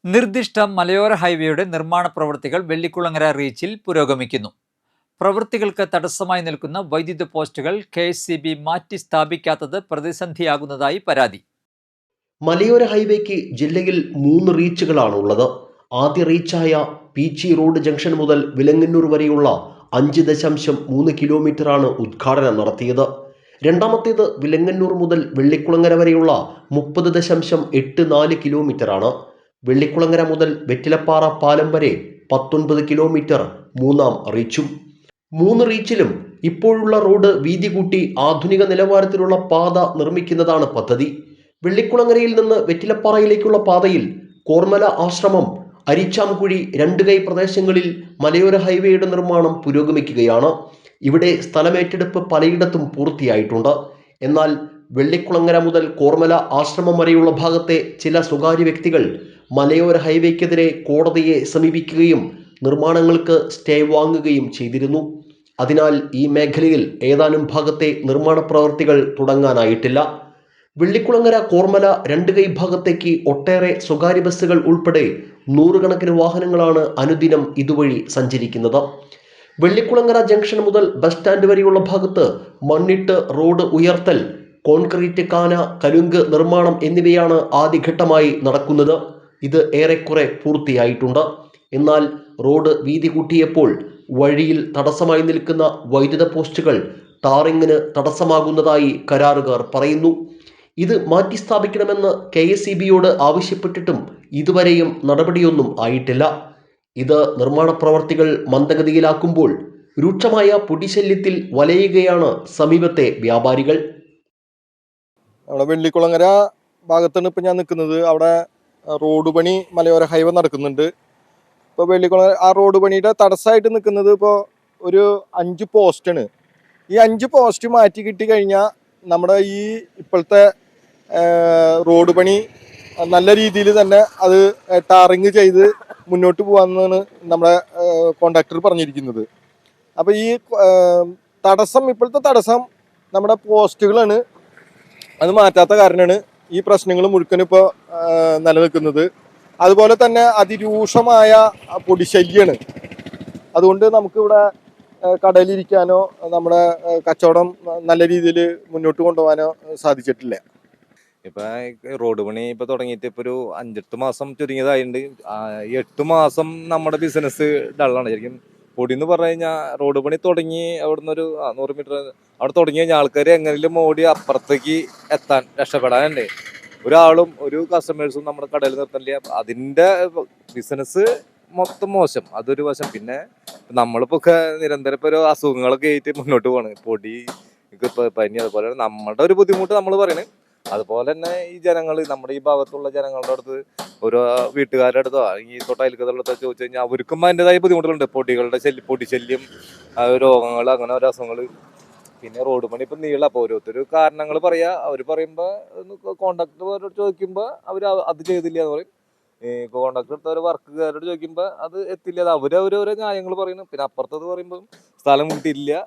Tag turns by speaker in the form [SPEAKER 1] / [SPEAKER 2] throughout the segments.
[SPEAKER 1] നിർദ്ദിഷ്ട മലയോര ഹൈവേയുടെ നിർമ്മാണ പ്രവൃത്തികൾ വെള്ളിക്കുളങ്ങര റീച്ചിൽ പുരോഗമിക്കുന്നു. പ്രവൃത്തികൾക്ക് തടസ്സമായി നിൽക്കുന്ന വൈദ്യുത പോസ്റ്റുകൾ KSEB മാറ്റി സ്ഥാപിക്കാത്തത് പ്രതിസന്ധിയാകുന്നതായി പരാതി.
[SPEAKER 2] മലയോര ഹൈവേക്ക് ജില്ലയിൽ 3 റീച്ചുകളാണുള്ളത്. ആദ്യ റീച്ചായ PG റോഡ് ജംഗ്ഷൻ മുതൽ വിലങ്ങന്നൂർ വരെയുള്ള 5.3 കിലോമീറ്ററാണ് ഉദ്ഘാടനം നടത്തിയത്. രണ്ടാമത്തേത് വിലങ്ങന്നൂർ മുതൽ വെള്ളിക്കുളങ്ങര വരെയുള്ള 30.84 കിലോമീറ്ററാണ്. വെള്ളിക്കുളങ്ങര മുതൽ വെറ്റിലപ്പാറ പാലം വരെ 19 കിലോമീറ്റർ മൂന്നാം റീച്ചും. 3 റീച്ചിലും ഇപ്പോഴുള്ള റോഡ് വീതി കൂട്ടി ആധുനിക നിലവാരത്തിലുള്ള പാത നിർമ്മിക്കുന്നതാണ് പദ്ധതി. വെള്ളിക്കുളങ്ങരയിൽ നിന്ന് വെറ്റിലപ്പാറയിലേക്കുള്ള പാതയിൽ കോർമല ആശ്രമം, അരിച്ചാംകുഴി, രണ്ടുകൈ പ്രദേശങ്ങളിൽ മലയോര ഹൈവേയുടെ നിർമ്മാണം പുരോഗമിക്കുകയാണ്. ഇവിടെ സ്ഥലമേറ്റെടുപ്പ് പലയിടത്തും പൂർത്തിയായിട്ടുണ്ട്. എന്നാൽ വെള്ളിക്കുളങ്ങര മുതൽ കോർമല ആശ്രമം വരെയുള്ള ഭാഗത്തെ ചില സ്വകാര്യ വ്യക്തികൾ മലയോര ഹൈവേക്കെതിരെ കോടതിയെ സമീപിക്കുകയും നിർമ്മാണങ്ങൾക്ക് സ്റ്റേ വാങ്ങുകയും ചെയ്തിരുന്നു. അതിനാൽ ഈ മേഖലയിൽ ഏതാനും ഭാഗത്തെ നിർമ്മാണ പ്രവൃത്തികൾ തുടങ്ങാനായിട്ടില്ല. വെള്ളിക്കുളങ്ങര കോർമല രണ്ടുകൈ ഭാഗത്തേക്ക് ഒട്ടേറെ സ്വകാര്യ ബസ്സുകൾ ഉൾപ്പെടെ 100 കണക്കിന് വാഹനങ്ങളാണ് അനുദിനം ഇതുവഴി സഞ്ചരിക്കുന്നത്. വെള്ളിക്കുളങ്ങര ജംഗ്ഷൻ മുതൽ ബസ് സ്റ്റാൻഡ് വരെയുള്ള ഭാഗത്ത് മണ്ണിട്ട് റോഡ് ഉയർത്തൽ, കോൺക്രീറ്റ് കാന, കലുങ്ക് നിർമ്മാണം എന്നിവയാണ് ആദ്യഘട്ടമായി നടക്കുന്നത്. ഇത് ഏറെക്കുറെ പൂർത്തിയായിട്ടുണ്ട്. എന്നാൽ റോഡ് വീതി കൂട്ടിയപ്പോൾ വഴിയിൽ തടസ്സമായി നിൽക്കുന്ന വൈദ്യുത പോസ്റ്റുകൾ ടാറിങ്ങിന് തടസ്സമാകുന്നതായി കരാറുകാർ പറയുന്നു. ഇത് മാറ്റി സ്ഥാപിക്കണമെന്ന് KSEBയോട് ആവശ്യപ്പെട്ടിട്ടും ഇതുവരെയും നടപടിയൊന്നും ആയിട്ടില്ല. ഇത് നിർമ്മാണ പ്രവർത്തികൾ മന്ദഗതിയിലാക്കുമ്പോൾ രൂക്ഷമായ പൊടിശല്യത്തിൽ വലയുകയാണ് സമീപത്തെ വ്യാപാരികൾ.
[SPEAKER 3] അവിടെ വെള്ളിക്കുളങ്ങര ഭാഗത്താണ് ഇപ്പം ഞാൻ നിൽക്കുന്നത്. അവിടെ റോഡ് പണി മലയോര ഹൈവേ നടക്കുന്നുണ്ട്. ഇപ്പോൾ വെള്ളിക്കുളങ്ങര ആ റോഡ് പണിയുടെ തടസ്സമായിട്ട് നിൽക്കുന്നത് ഇപ്പോൾ ഒരു 5 പോസ്റ്റാണ്. ഈ 5 പോസ്റ്റ് മാറ്റി കിട്ടി കഴിഞ്ഞാൽ നമ്മുടെ ഈ ഇപ്പോഴത്തെ റോഡ് പണി നല്ല രീതിയിൽ തന്നെ അത് ടാറിങ് ചെയ്ത് മുന്നോട്ട് പോകാമെന്നാണ് നമ്മുടെ കോൺട്രാക്ടർ പറഞ്ഞിരിക്കുന്നത്. അപ്പോൾ ഈ ഇപ്പോഴത്തെ തടസ്സം നമ്മുടെ പോസ്റ്റുകളാണ്. അത് മാറ്റാത്ത കാരണമാണ് ഈ പ്രശ്നങ്ങൾ മുഴുവൻ ഇപ്പോൾ നിലനിൽക്കുന്നത്. അതുപോലെ തന്നെ അതിരൂക്ഷമായ പൊടിശല്യമാണ്. അതുകൊണ്ട് നമുക്കിവിടെ കടയിലിരിക്കാനോ നമ്മുടെ കച്ചവടം നല്ല രീതിയിൽ മുന്നോട്ട് കൊണ്ടുപോകാനോ സാധിച്ചിട്ടില്ല.
[SPEAKER 4] ഇപ്പം റോഡ് പണി ഇപ്പം തുടങ്ങിയിട്ട് ഇപ്പോൾ ഒരു 5-8 മാസം ചുരുങ്ങിയതായിട്ടുണ്ട്. 8 മാസം നമ്മുടെ ബിസിനസ് ഡള്ളാണ് ശരിക്കും. പൊടി എന്ന് പറഞ്ഞു കഴിഞ്ഞാൽ റോഡ് പണി തുടങ്ങി അവിടുന്ന് ഒരു 100 മീറ്റർ അവിടെ തുടങ്ങി കഴിഞ്ഞാൽ ആൾക്കാർ എങ്ങനെയും ഓടി അപ്പുറത്തേക്ക് രക്ഷപ്പെടാനുണ്ട്. ഒരാളും ഒരു കസ്റ്റമേഴ്സും നമ്മുടെ കടയിൽ നിർത്തണില്ല. അതിൻ്റെ ബിസിനസ് മൊത്തം മോശം. അതൊരു വശം. പിന്നെ നമ്മളിപ്പോൾ നിരന്തരം ഇപ്പോൾ ഒരു അസുഖങ്ങളൊക്കെ ആയിട്ട് മുന്നോട്ട് പോവാണ്. പൊടി, പനി, അതുപോലെ നമ്മുടെ ഒരു ബുദ്ധിമുട്ട് നമ്മൾ പറയുന്നത്. അതുപോലെ തന്നെ ഈ ജനങ്ങൾ, നമ്മുടെ ഈ ഭാഗത്തുള്ള ജനങ്ങളുടെ അടുത്ത്, ഓരോ വീട്ടുകാരുടെ അടുത്തോ ഈ തൊട്ടയൽക്കത്തുള്ളതോ ചോദിച്ചു കഴിഞ്ഞാൽ അവർക്കും അതിൻ്റെതായ ബുദ്ധിമുട്ടുകളുണ്ട്. പൊടിശല്യം, രോഗങ്ങൾ, അങ്ങനെ ഓരോ അസുഖങ്ങൾ. പിന്നെ റോഡ് പണി ഇപ്പം നീളം. അപ്പോൾ ഓരോരുത്തർ കാരണങ്ങൾ പറയുക. അവർ പറയുമ്പോൾ കോൺട്രാക്ടർ ചോദിക്കുമ്പോൾ അവർ അത് ചെയ്തില്ല എന്ന് പറയും. ഈ കോൺട്രാക്ടർ എടുത്തവർ വർക്കുകാരോട് ചോദിക്കുമ്പോൾ അത് എത്തില്ല. അത് അവരോരോ ന്യായങ്ങൾ പറയുന്നു. പിന്നെ അപ്പുറത്തത് പറയുമ്പോൾ സ്ഥലം കിട്ടിയില്ല,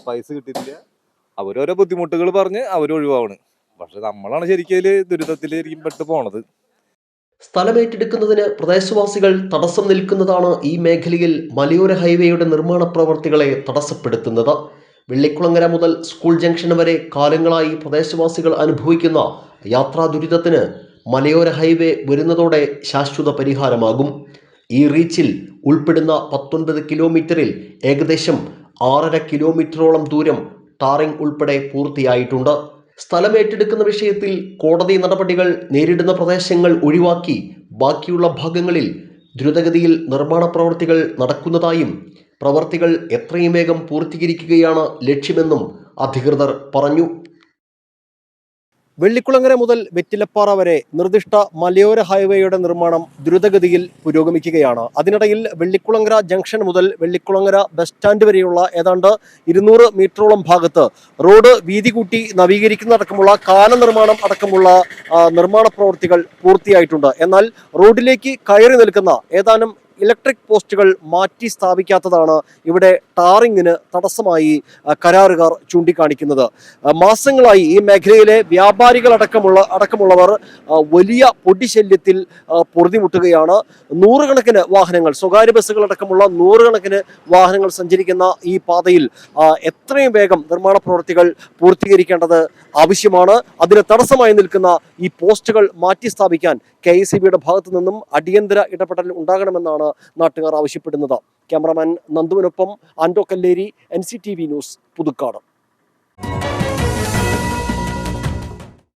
[SPEAKER 4] പൈസ കിട്ടിയില്ല, അവരോരോ ബുദ്ധിമുട്ടുകൾ പറഞ്ഞ് അവരൊഴിവാണ്. പക്ഷെ നമ്മളാണ് ശരിക്കും ദുരിതത്തിലായിരിക്കും പെട്ട് പോണത്.
[SPEAKER 2] സ്ഥലമേറ്റെടുക്കുന്നതിന് പ്രദേശവാസികൾ തടസ്സം നിൽക്കുന്നതാണ് ഈ മേഖലയിൽ മലയോര ഹൈവേയുടെ നിർമ്മാണ പ്രവർത്തികളെ തടസ്സപ്പെടുത്തുന്നത്. വെള്ളിക്കുളങ്ങര മുതൽ സ്കൂൾ ജംഗ്ഷൻ വരെ കാലങ്ങളായി പ്രദേശവാസികൾ അനുഭവിക്കുന്ന യാത്രാ ദുരിതത്തിന് മലയോര ഹൈവേ വരുന്നതോടെ ശാശ്വത പരിഹാരമാകും. ഈ റീച്ചിൽ ഉൾപ്പെടുന്ന 19 കിലോമീറ്ററിൽ ഏകദേശം 6.5 കിലോമീറ്ററോളം ദൂരം ടാറിംഗ് ഉൾപ്പെടെ പൂർത്തിയായിട്ടുണ്ട്. സ്ഥലമേറ്റെടുക്കുന്ന വിഷയത്തിൽ കോടതി നടപടികൾ നേരിടുന്ന പ്രദേശങ്ങൾ ഒഴിവാക്കി ബാക്കിയുള്ള ഭാഗങ്ങളിൽ ദ്രുതഗതിയിൽ നിർമ്മാണ പ്രവൃത്തികൾ നടക്കുന്നതായും പ്രവൃത്തികൾ എത്രയും വേഗം പൂർത്തീകരിക്കുകയാണ് ലക്ഷ്യമെന്നും അധികൃതർ പറഞ്ഞു.
[SPEAKER 5] വെള്ളിക്കുളങ്ങര മുതൽ വെറ്റിലപ്പാറ വരെ നിർദ്ദിഷ്ട മലയോര ഹൈവേയുടെ നിർമ്മാണം ദ്രുതഗതിയിൽ പുരോഗമിക്കുകയാണ്. അതിനിടയിൽ വെള്ളിക്കുളങ്ങര ജംഗ്ഷൻ മുതൽ വെള്ളിക്കുളങ്ങര ബസ് സ്റ്റാൻഡ് വരെയുള്ള ഏതാണ്ട് 200 മീറ്ററോളം ഭാഗത്ത് റോഡ് വീതി കൂട്ടി നവീകരിക്കുന്നതടക്കമുള്ള കാന നിർമ്മാണം അടക്കമുള്ള നിർമ്മാണ പ്രവൃത്തികൾ പൂർത്തിയായിട്ടുണ്ട്. എന്നാൽ റോഡിലേക്ക് കയറി നിൽക്കുന്ന ഏതാനും ഇലക്ട്രിക് പോസ്റ്റുകൾ മാറ്റി സ്ഥാപിക്കാത്തതാണ് ഇവിടെ ടാറിങ്ങിന് തടസ്സമായി കരാറുകാർ ചൂണ്ടിക്കാണിക്കുന്നത്. മാസങ്ങളായി ഈ മേഖലയിലെ അടക്കമുള്ളവർ വലിയ പൊടിശല്യത്തിൽ പൊറുതിമുട്ടുകയാണ്. നൂറുകണക്കിന് വാഹനങ്ങൾ, സ്വകാര്യ ബസ്സുകളടക്കമുള്ള നൂറുകണക്കിന് വാഹനങ്ങൾ സഞ്ചരിക്കുന്ന ഈ പാതയിൽ എത്രയും വേഗം നിർമ്മാണ പ്രവൃത്തികൾ പൂർത്തീകരിക്കേണ്ടത് ആവശ്യമാണ്. അതിന് തടസ്സമായി നിൽക്കുന്ന ഈ പോസ്റ്റുകൾ മാറ്റി സ്ഥാപിക്കാൻ KECBയുടെ ഭാഗത്തു നിന്നും അടിയന്തര ഇടപെടൽ ഉണ്ടാകണമെന്നാണ് നാട്ടുകാർ ആവശ്യപ്പെടുന്നത്. ക്യാമറാമാൻ നന്ദുവിനൊപ്പം ആൻഡോ കല്ലേരി, NCTV ന്യൂസ്, പുതുക്കാട്.